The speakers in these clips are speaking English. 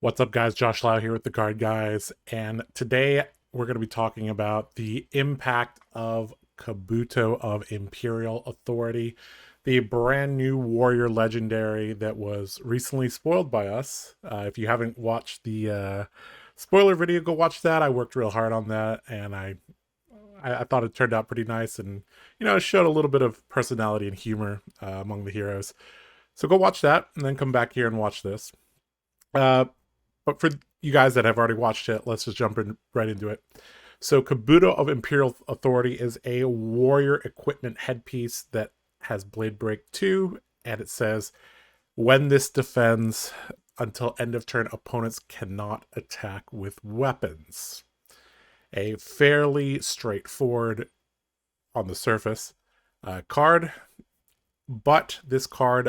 What's up, guys? Josh Lau here with TheCardGuyz, and today we're going to be talking about the impact of Kabuto of Imperial Authority, the brand new warrior legendary that was recently spoiled by us. If you haven't watched the spoiler video, go watch that. I worked real hard on that, and I thought it turned out pretty nice, and it showed a little bit of personality and humor among the heroes. So go watch that, and then come back here and watch this. Uh, but for you guys that have already watched it, let's just jump right into it. So Kabuto of Imperial Authority is a warrior equipment headpiece that has Blade Break 2, and it says, when this defends until end of turn, opponents cannot attack with weapons. A fairly straightforward, on the surface, card, but this card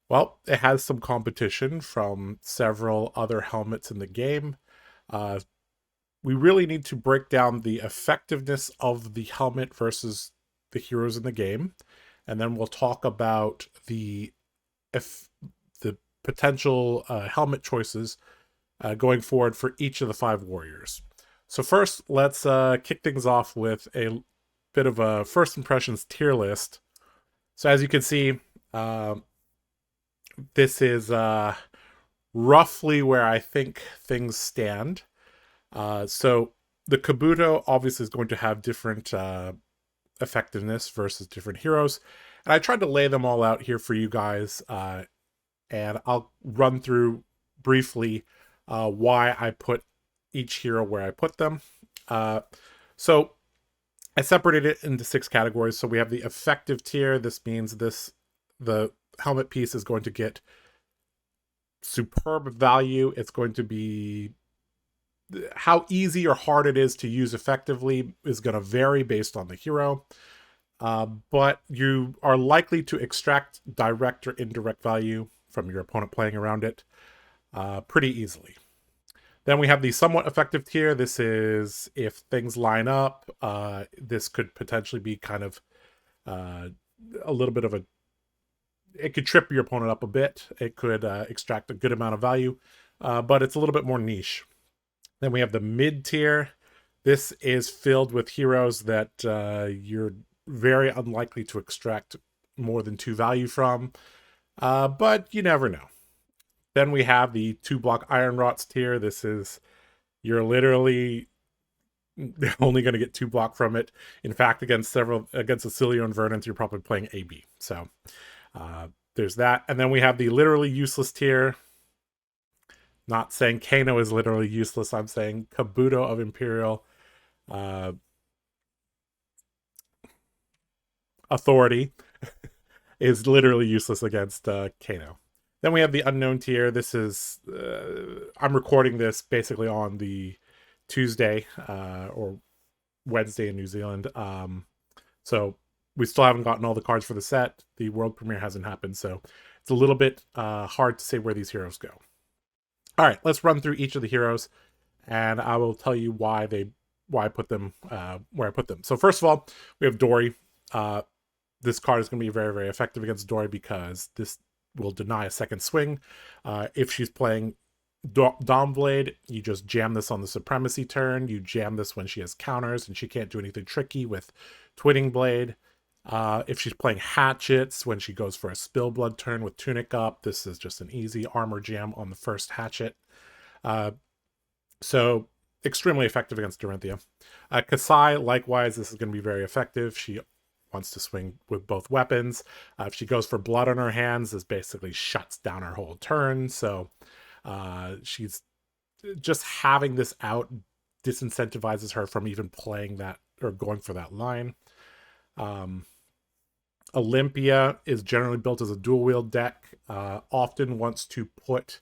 well, it has some competition from several other helmets in the game. Uh, we really need to break down the effectiveness of the helmet versus the heroes in the game, and then we'll talk about the potential helmet choices going forward for each of the 5 warriors. So first, let's kick things off with a bit of a first impressions tier list. So as you can see, this is roughly where I think things stand. So the Kabuto obviously is going to have different effectiveness versus different heroes. And I tried to lay them all out here for you guys. And I'll run through briefly why I put each hero where I put them. So I separated it into 6 categories. So we have the effective tier. This means the helmet piece is going to get superb value. It's going to be, how easy or hard it is to use effectively is going to vary based on the hero. But you are likely to extract direct or indirect value from your opponent playing around it pretty easily. Then we have the somewhat effective tier. This is if things line up. This could potentially be kind of a little bit of a, it could trip your opponent up a bit. It could extract a good amount of value, but it's a little bit more niche. Then we have the mid tier. This is filled with heroes that you're very unlikely to extract more than 2 value from, but you never know. Then we have the 2-block Iron Rots tier. This is, you're literally only going to get 2 block from it. In fact, against Acilio and Verdant, you're probably playing AB. So there's that. And then we have the literally useless tier. Not saying Kano is literally useless. I'm saying Kabuto of Imperial Authority is literally useless against Kano. Then we have the unknown tier. This is, I'm recording this basically on the Tuesday or Wednesday in New Zealand. So we still haven't gotten all the cards for the set. The world premiere hasn't happened, so it's a little bit hard to say where these heroes go. All right, let's run through each of the heroes, and I will tell you why I put them where I put them. So first of all, we have Dory. This card is going to be very, very effective against Dory because this will deny a second swing. If she's playing Dawnblade, you just jam this on the Supremacy turn. You jam this when she has counters and she can't do anything tricky with Twinning Blade. If she's playing Hatchets, when she goes for a Spillblood turn with Tunic up, this is just an easy armor jam on the first Hatchet. So extremely effective against Dorinthea. Kassai, likewise, this is going to be very effective. She wants to swing with both weapons. If she goes for blood on her hands, this basically shuts down her whole turn. So she's just having this out disincentivizes her from even playing that or going for that line. Olympia is generally built as a dual wield deck, often wants to put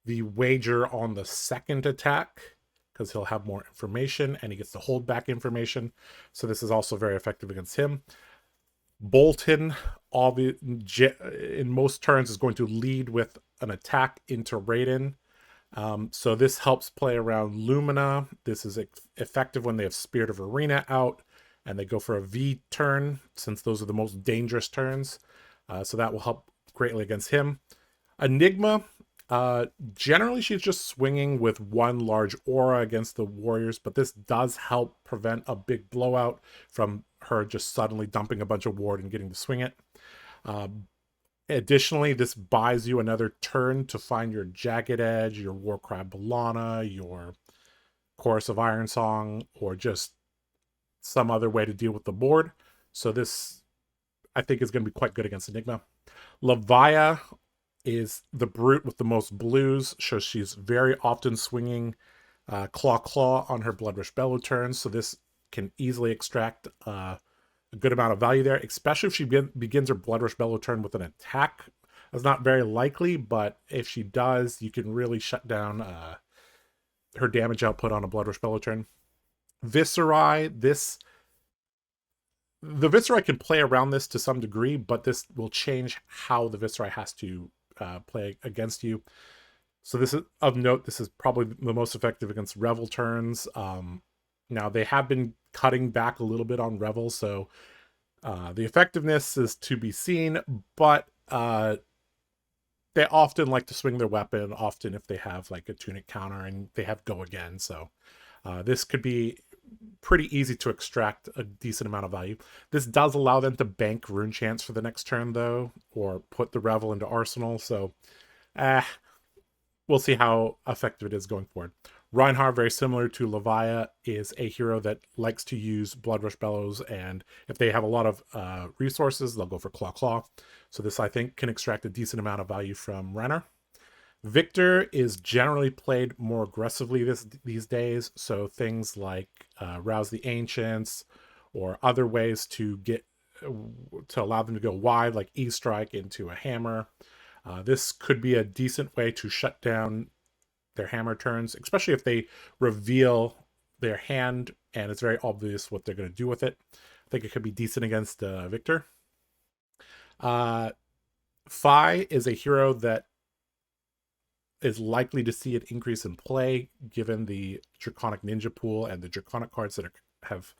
the wager on the second attack because he'll have more information and he gets to hold back information. So this is also very effective against him. Boltyn, in most turns, is going to lead with an attack into Raiden. So this helps play around Lumina. This is effective when they have Spirit of Arena out and they go for a V turn, since those are the most dangerous turns. So that will help greatly against him. Enigma Generally, she's just swinging with one large aura against the warriors, but this does help prevent a big blowout from her just suddenly dumping a bunch of ward and getting to swing it. Additionally, this buys you another turn to find your Jagged Edge, your Warcry Bellana, your Chorus of Iron Song, or just some other way to deal with the board. So this, I think, is going to be quite good against Enigma. Levia is the brute with the most blues, so she's very often swinging Claw on her Blood Rush Bellow turns, so this can easily extract a good amount of value there, especially if she begins her Blood Rush Bellow turn with an attack. That's not very likely, but if she does, you can really shut down her damage output on a Blood Rush Bellow turn. Viscerai, the Viscerai can play around this to some degree, but this will change how the Viscerai has to play against you. So this is of note. This is probably the most effective against Revel turns. Now they have been cutting back a little bit on Revel, so the effectiveness is to be seen. But they often like to swing their weapon. Often if they have like a tunic counter and they have go again, so this could be pretty easy to extract a decent amount of value. This does allow them to bank rune chance for the next turn though, or put the Revel into arsenal. So we'll see how effective it is going forward. Reinhardt, very similar to Levia, is a hero that likes to use Blood Rush Bellows, and if they have a lot of resources, they'll go for Claw. So this, I think, can extract a decent amount of value from Renner. Victor is generally played more aggressively these days, so things like Rouse the Ancients or other ways to allow them to go wide, like E-Strike into a hammer. This could be a decent way to shut down their hammer turns, especially if they reveal their hand and it's very obvious what they're going to do with it. I think it could be decent against Victor. Phi is a hero that is likely to see an increase in play given the Draconic Ninja pool and the Draconic cards that have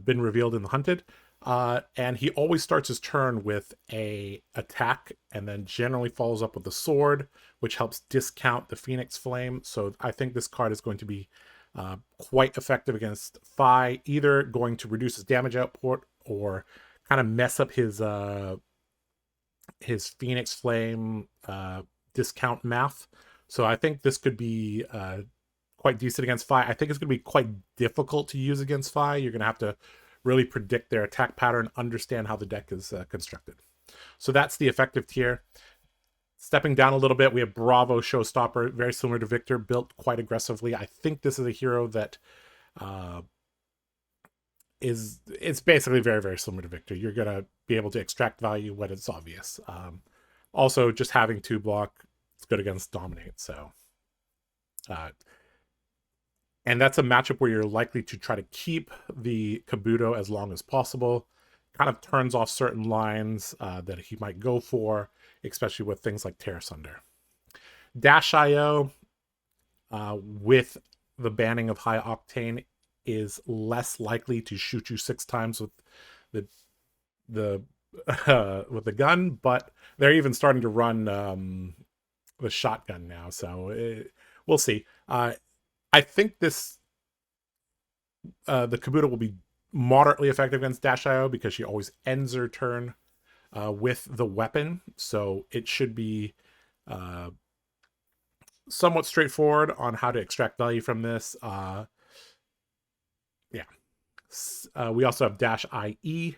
been revealed in the Hunted. And he always starts his turn with a attack and then generally follows up with the sword, which helps discount the Phoenix Flame. So I think this card is going to be quite effective against Phi, either going to reduce his damage output or kind of mess up his Phoenix Flame discount math. So I think this could be quite decent against Phi. I think it's going to be quite difficult to use against Phi. You're going to have to really predict their attack pattern, understand how the deck is constructed. So that's the effective tier. Stepping down a little bit, we have Bravo Showstopper, very similar to Victor, built quite aggressively. I think this is a hero that it's basically very, very similar to Victor. You're going to be able to extract value when it's obvious. Also, just having 2 block, it's good against Dominate. So, and that's a matchup where you're likely to try to keep the Kabuto as long as possible. Kind of turns off certain lines that he might go for, especially with things like Tear Sunder. Dash IO, with the banning of High Octane, is less likely to shoot you 6 times with the with the gun, but they're even starting to run the shotgun now, so we'll see. I think this the Kabuto will be moderately effective against Dash IO because she always ends her turn with the weapon, so it should be somewhat straightforward on how to extract value from this. We also have Dash IE.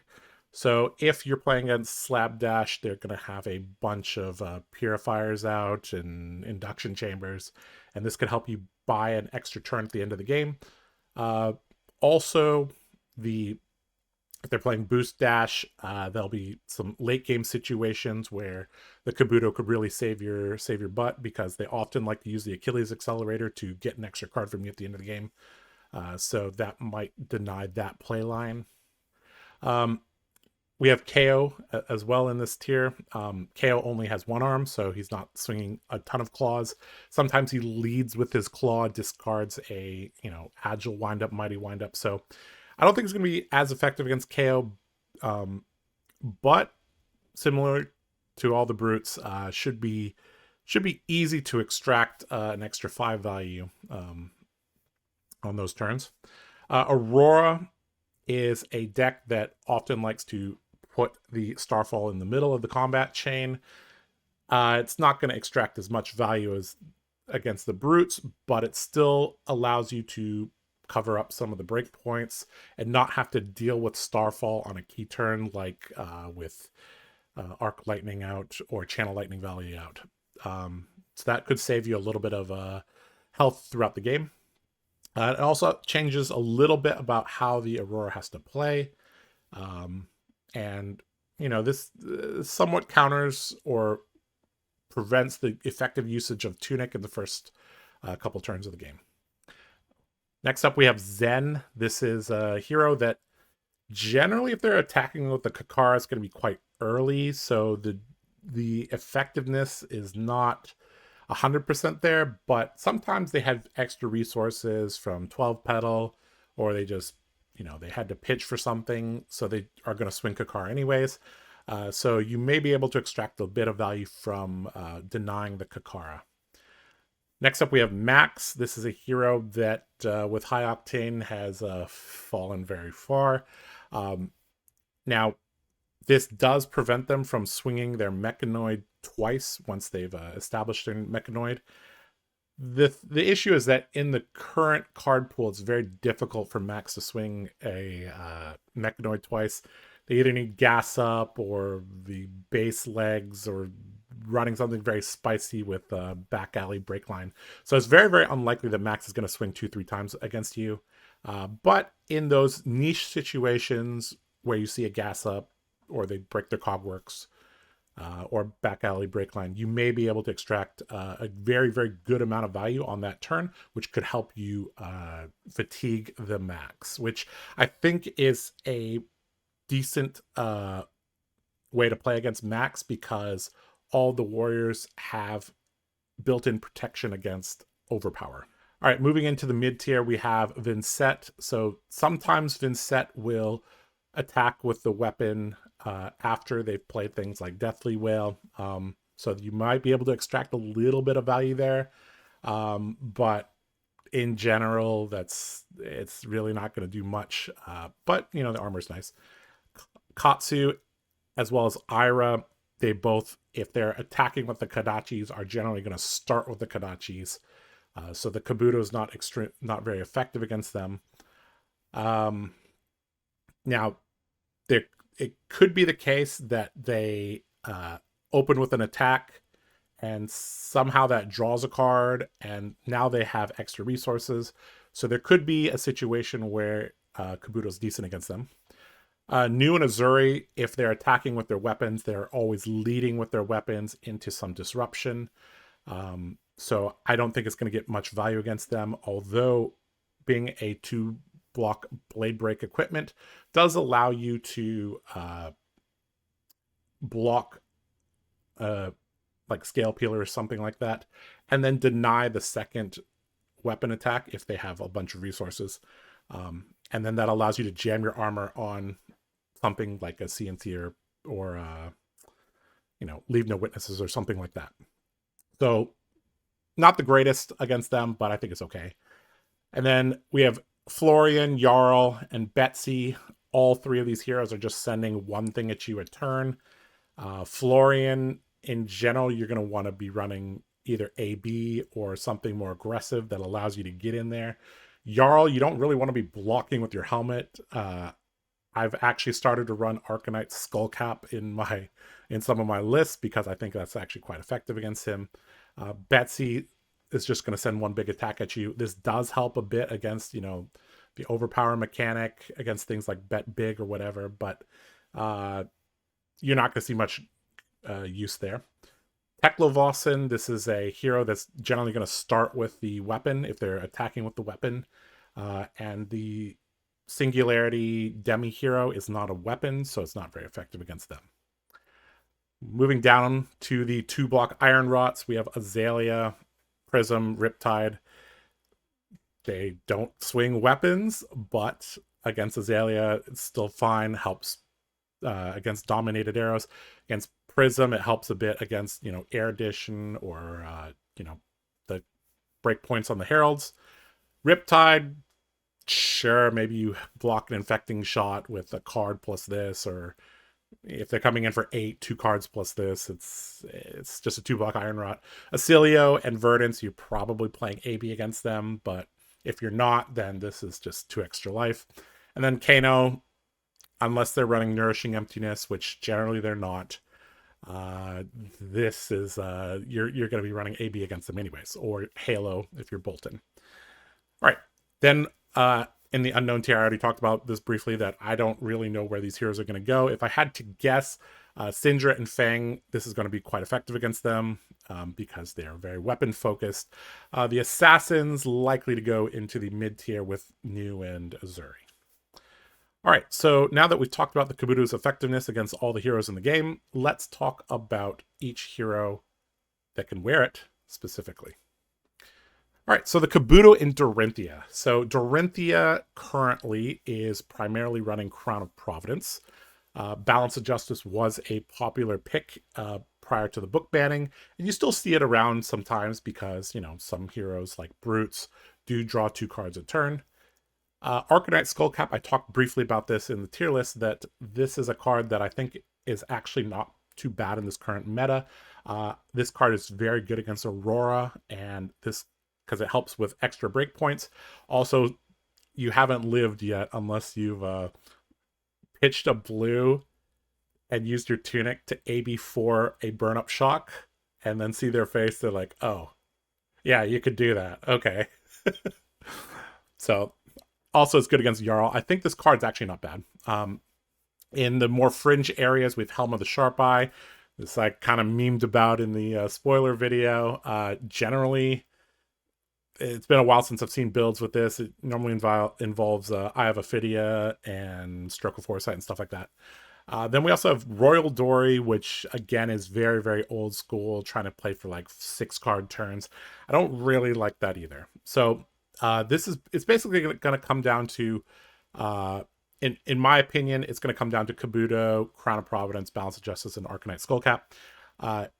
So if you're playing against Slab Dash, they're going to have a bunch of purifiers out and induction chambers, and this could help you buy an extra turn at the end of the game. Also, if they're playing Boost Dash, there'll be some late game situations where the Kabuto could really save your butt, because they often like to use the Achilles Accelerator to get an extra card from you at the end of the game. So that might deny that play line. We have KO as well in this tier. KO only has 1 arm, so he's not swinging a ton of claws. Sometimes he leads with his claw, discards a agile windup, mighty windup. So I don't think it's going to be as effective against KO, but similar to all the brutes, should be should be easy to extract an extra 5 value on those turns. Aurora is a deck that often likes to put the Starfall in the middle of the combat chain. It's not going to extract as much value as against the Brutes, but it still allows you to cover up some of the breakpoints and not have to deal with Starfall on a key turn like with Arc Lightning out or Channel Lightning Valley out. So that could save you a little bit of health throughout the game. It also changes a little bit about how the Aurora has to play. And, you know, this somewhat counters or prevents the effective usage of Tunic in the first couple turns of the game. Next up, we have Zen. This is a hero that generally, if they're attacking with the Kakara, it's going to be quite early. So the effectiveness is not 100% there, but sometimes they have extra resources from 12 Petal, or they just, you know, they had to pitch for something, so they are going to swing Kakara anyways. So you may be able to extract a bit of value from denying the Kakara. Next up, we have Max. This is a hero that, with High Octane, has fallen very far. Now, this does prevent them from swinging their Mechanoid twice once they've established their Mechanoid. The issue is that in the current card pool, it's very difficult for Max to swing a Mechanoid twice. They either need Gas Up or the base legs or running something very spicy with Back Alley Breakline. So it's very, very unlikely that Max is going to swing 2-3 times against you. But in those niche situations where you see a Gas Up or they break their Cogworks or Back Alley Breakline, you may be able to extract a very, very good amount of value on that turn, which could help you fatigue the Max, which I think is a decent way to play against Max because all the warriors have built-in protection against overpower. All right, moving into the mid tier, we have Vincent. So sometimes Vincent will attack with the weapon after they've played things like Deathly Wail. So you might be able to extract a little bit of value there. But in general, it's really not going to do much. But, you know, the armor's nice. Katsu, as well as Ira, they both, if they're attacking with the Kadachis, are generally going to start with the Kadachis. So the Kabuto is not very effective against them. Now, it could be the case that they open with an attack and somehow that draws a card, and now they have extra resources. So there could be a situation where Kabuto's decent against them. Nu and Azuri, if they're attacking with their weapons, they're always leading with their weapons into some disruption. So I don't think it's going to get much value against them, although being a 2-block Blade Break equipment does allow you to block like Scale Peeler or something like that, and then deny the second weapon attack if they have a bunch of resources. And then that allows you to jam your armor on something like a CNC or you know, Leave No Witnesses or something like that. So not the greatest against them, but I think it's okay. And then we have Florian, Jarl, and Betsy. All three of these heroes are just sending one thing at you a turn. Florian, in general, you're going to want to be running either AB or something more aggressive that allows you to get in there. Jarl, you don't really want to be blocking with your helmet. I've actually started to run Arcanite Skullcap in some of my lists because I think that's actually quite effective against him. Betsy is just going to send one big attack at you. This does help a bit against, you know, the overpower mechanic against things like Bet Big or whatever, but you're not going to see much use there. Teklovossen, this is a hero that's generally going to start with the weapon if they're attacking with the weapon. And the Singularity Demi hero is not a weapon, so it's not very effective against them. Moving down to the 2-block Iron Rots, we have Azalea, Prism, Riptide. They don't swing weapons, but against Azalea, it's still fine. Helps against Dominated Arrows. Against Prism, it helps a bit against, air addition or, the breakpoints on the heralds. Riptide, sure, maybe you block an infecting shot with a card plus this, or if they're coming in for 8, 2 cards plus this, it's just a 2-block Iron Rot. Acilio and Verdance, you're probably playing AB against them, but if you're not, then this is just 2 extra life. And then Kano, unless they're running Nourishing Emptiness, which generally they're not, this is you're going to be running AB against them anyways, or Halo if you're Boltyn. All right, then in the unknown tier, I already talked about this briefly, that I don't really know where these heroes are going to go. If I had to guess, Syndra and Fang, this is going to be quite effective against them because they are very weapon focused. The Assassins likely to go into the mid tier with New and Azuri. All right, so now that we've talked about the Kabuto's effectiveness against all the heroes in the game, let's talk about each hero that can wear it specifically. All right, so the Kabuto in Dorinthea. So Dorinthea currently is primarily running Crown of Providence. Balance of Justice was a popular pick prior to the book banning, and you still see it around sometimes because, some heroes like Brutes do draw 2 cards a turn. Arcanite Skullcap, I talked briefly about this in the tier list, that this is a card that I think is actually not too bad in this current meta. This card is very good against Aurora, and this because it helps with extra breakpoints. Also, you haven't lived yet unless you've pitched a blue and used your tunic to AB4 a burn-up shock, and then see their face, they're like, oh, yeah, you could do that. Okay. So, also it's good against Jarl. I think this card's actually not bad. In the more fringe areas, we have Helm of the Sharp Eye. This I kind of memed about in the spoiler video. Generally, it's been a while since I've seen builds with this. It normally involves Eye of Ophidia and Stroke of Foresight and stuff like that. Then we also have Royal Dory, which again is very, very old school, trying to play for like 6 card turns. I don't really like that either. So it's basically going to come down to, in my opinion, it's going to come down to Kabuto, Crown of Providence, Balance of Justice, and Arcanite Skullcap.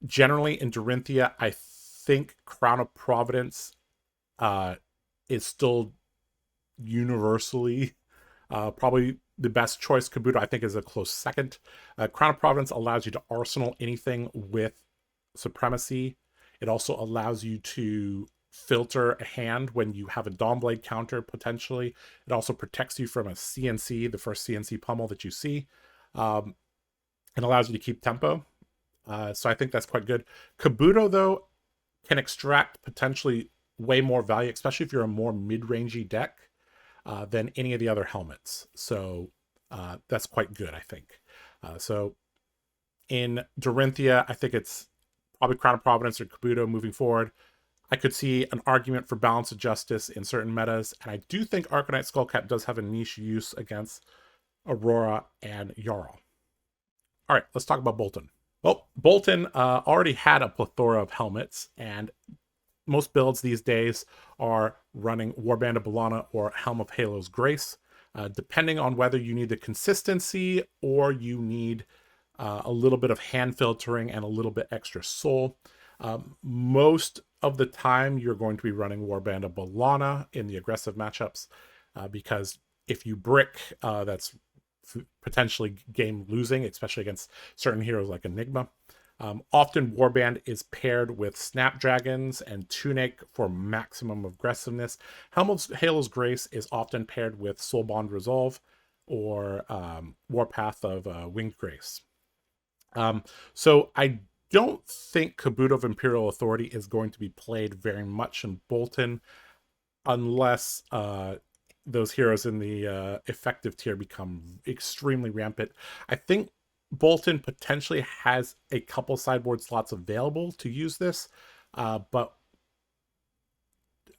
Generally in Dorinthea, I think Crown of Providence is still universally probably the best choice. Kabuto, I think, is a close second. Crown of Providence allows you to arsenal anything with Supremacy. It also allows you to filter a hand when you have a Dawnblade counter, potentially. It also protects you from a CNC, the first CNC pummel that you see. It allows you to keep tempo. So I think that's quite good. Kabuto, though, can extract potentially way more value, especially if you're a more mid-rangey deck than any of the other helmets. So that's quite good, I think. So in Dorinthea, I think it's probably Crown of Providence or Kabuto moving forward. I could see an argument for Balance of Justice in certain metas, and I do think Arcanite Skullcap does have a niche use against Aurora and Jarl. All right, let's talk about Boltyn. Well, Boltyn already had a plethora of helmets, and most builds these days are running Warband of Bellana or Helm of Halo's Grace, depending on whether you need the consistency or you need a little bit of hand filtering and a little bit extra soul. Most of the time, you're going to be running Warband of Bellana in the aggressive matchups because if you brick, that's potentially game losing, especially against certain heroes like Enigma. Often Warband is paired with Snapdragons and Tunic for maximum aggressiveness. Helm of Halo's Grace is often paired with Soulbond Resolve or Warpath of Winged Grace. So I don't think Kabuto of Imperial Authority is going to be played very much in Boltyn unless those heroes in the effective tier become extremely rampant. I think Boltyn potentially has a couple sideboard slots available to use this, but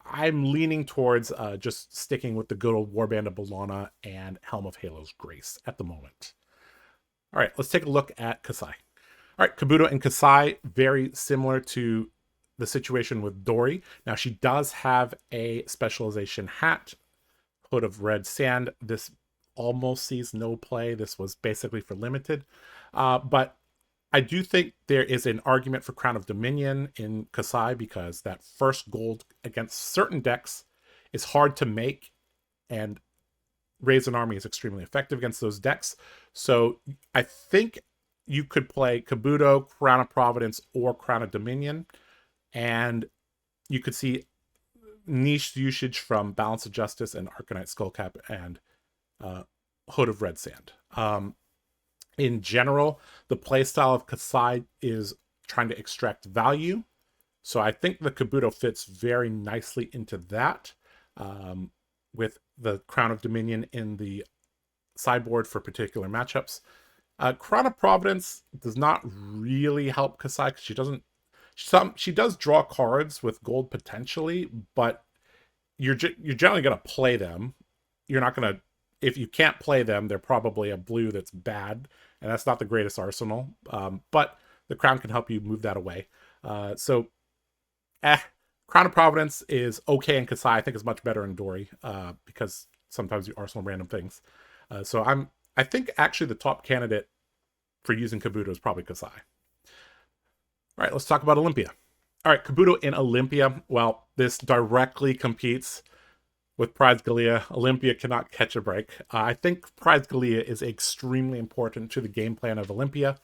I'm leaning towards just sticking with the good old Warband of Bellana and Helm of Halo's Grace at the moment. All right, let's take a look at Kassai. All right, Kabuto and Kassai, very similar to the situation with Dory. Now, she does have a specialization hat, Hood of Red Sand. This almost sees no play. This was basically for limited. But I do think there is an argument for Crown of Dominion in Kassai because that first gold against certain decks is hard to make, and Raise an Army is extremely effective against those decks. So I think you could play Kabuto, Crown of Providence, or Crown of Dominion, and you could see niche usage from Balance of Justice and Arcanite Skullcap and Hood of Red Sand. In general, the playstyle of Kassai is trying to extract value. So I think the Kabuto fits very nicely into that, with the Crown of Dominion in the sideboard for particular matchups. Crown of Providence does not really help Kassai because she doesn't. She does draw cards with gold potentially, but you're generally going to play them. You're not going to. If you can't play them, they're probably a blue that's bad, and that's not the greatest arsenal. But the Crown can help you move that away. Crown of Providence is okay in Kassai. I think it's much better in Dory, because sometimes you arsenal random things. I think actually the top candidate for using Kabuto is probably Kassai. All right, let's talk about Olympia. All right, Kabuto in Olympia. Well, this directly competes with Prize Galea. Olympia cannot catch a break. I think Prize Galea is extremely important to the game plan of Olympia.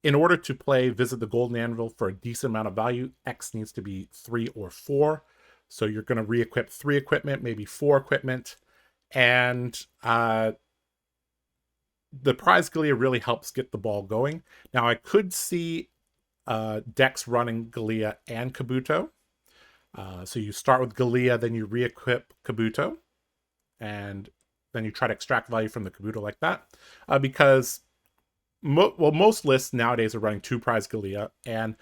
In order to play Visit the Golden Anvil for a decent amount of value, X needs to be 3 or 4. So you're going to re-equip 3 equipment, maybe 4 equipment. And the Prize Galea really helps get the ball going. Now, I could see decks running Galea and Kabuto. So you start with Galea, then you re-equip Kabuto, and then you try to extract value from the Kabuto like that. Because most lists nowadays are running 2 Prize Galea, and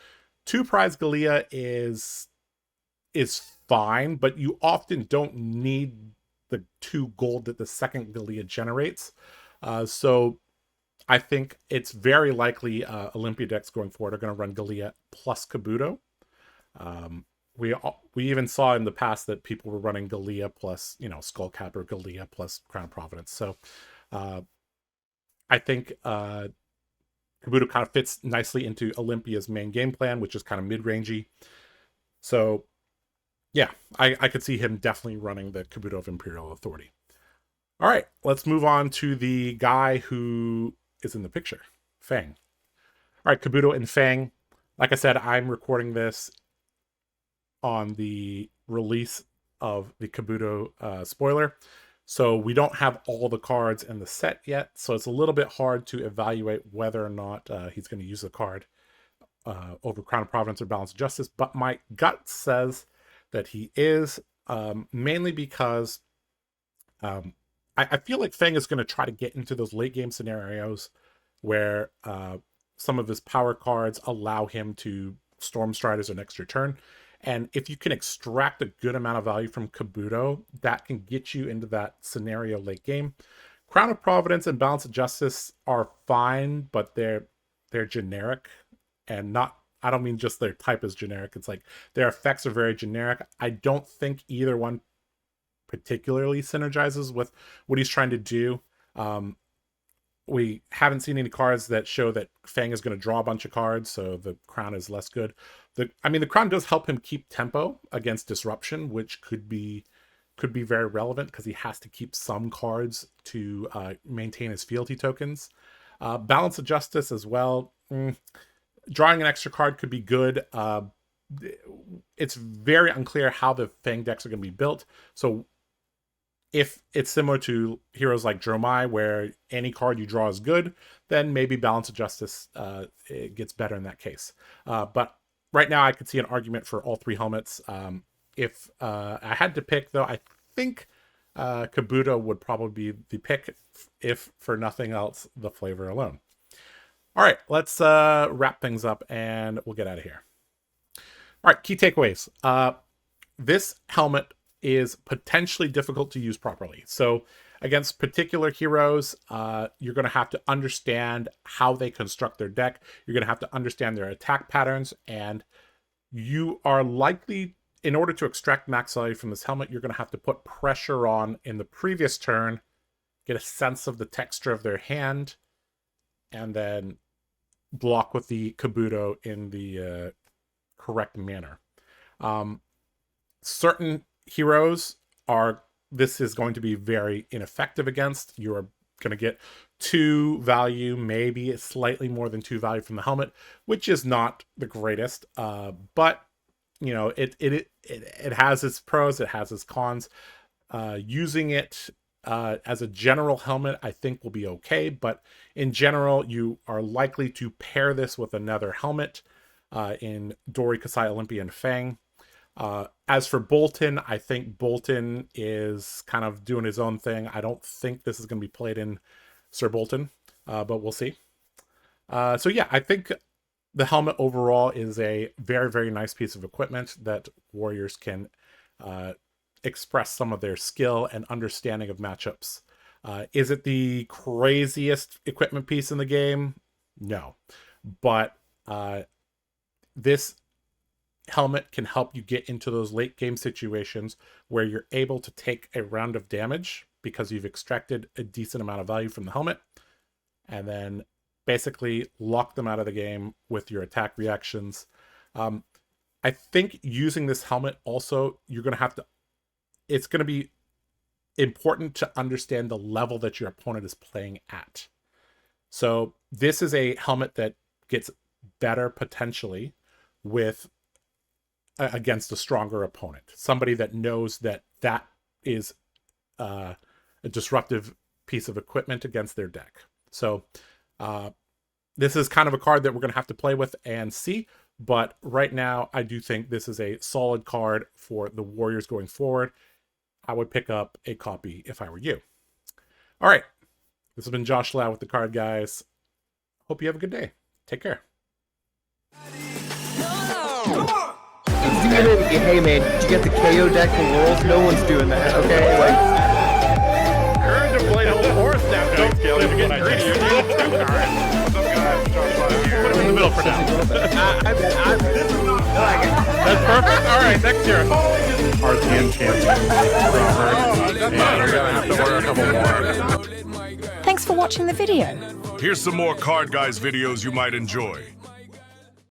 2 Prize Galea is fine, but you often don't need the 2 gold that the second Galea generates. So I think it's very likely Olympia decks going forward are going to run Galea plus Kabuto. We even saw in the past that people were running Galea plus, Skullcap or Galea plus Crown of Providence. So I think Kabuto kind of fits nicely into Olympia's main game plan, which is kind of mid-rangey. So yeah, I could see him definitely running the Kabuto of Imperial Authority. All right, let's move on to the guy who is in the picture, Fang. All right, Kabuto and Fang. Like I said, I'm recording this on the release of the Kabuto spoiler. So we don't have all the cards in the set yet. So it's a little bit hard to evaluate whether or not he's going to use the card over Crown of Providence or Balance of Justice. But my gut says that he is, mainly because I feel like Fang is going to try to get into those late game scenarios where some of his power cards allow him to Storm Stride as an extra turn. And if you can extract a good amount of value from Kabuto, that can get you into that scenario late game. Crown of Providence and Balance of Justice are fine, but they're generic, and not, I don't mean just their type is generic. It's like their effects are very generic. I don't think either one particularly synergizes with what he's trying to do. We haven't seen any cards that show that Fang is going to draw a bunch of cards, so the Crown is less good. The Crown does help him keep tempo against disruption, which could be very relevant because he has to keep some cards to maintain his fealty tokens. Balance of Justice as well. Drawing an extra card could be good. It's very unclear how the Fang decks are going to be built. So if it's similar to heroes like Dromai, where any card you draw is good, then maybe Balance of Justice it gets better in that case. But right now, I could see an argument for all 3 helmets. If I had to pick, though, I think Kabuto would probably be the pick, if for nothing else, the flavor alone. All right, let's wrap things up, and we'll get out of here. All right, key takeaways. This helmet is potentially difficult to use properly. So against particular heroes, you're going to have to understand how they construct their deck. You're going to have to understand their attack patterns, and you are likely, in order to extract max value from this helmet, you're going to have to put pressure on in the previous turn, get a sense of the texture of their hand, and then block with the Kabuto in the correct manner. Certain heroes this is going to be very ineffective against. You're going to get 2 value, maybe slightly more than 2 value from the helmet, which is not the greatest. But you know, it has its pros, it has its cons. Using it as a general helmet, I think will be okay, but in general, you are likely to pair this with another helmet in Dory, Kassai, Olympia, and Fang. As for Boltyn, I think Boltyn is kind of doing his own thing. I don't think this is going to be played in Sir Boltyn, but we'll see. So yeah, I think the helmet overall is a very, very nice piece of equipment that warriors can express some of their skill and understanding of matchups. Is it the craziest equipment piece in the game? No. But this helmet can help you get into those late game situations where you're able to take a round of damage because you've extracted a decent amount of value from the helmet, and then basically lock them out of the game with your attack reactions. I think using this helmet also, it's going to be important to understand the level that your opponent is playing at. So this is a helmet that gets better potentially with against a stronger opponent, somebody that knows that is a disruptive piece of equipment against their deck. So this is kind of a card that we're going to have to play with and see, but right now I do think this is a solid card for the Warriors going forward. I would pick up a copy if I were you. All right, this has been Josh Lau with TheCardGuyz. Hope you have a good day. Take care. Hey man, did you get the KO deck for Worlds? No one's doing that, okay? Like, Earned to play the whole horse now. Don't kill him. You're getting greedy. You're taking 2 cards. Some guy put him in the middle for now. That's perfect. All right, next year. RTN champion. You're gonna have to order a couple more. Thanks for watching the video. Here's some more Card Guys videos you might enjoy.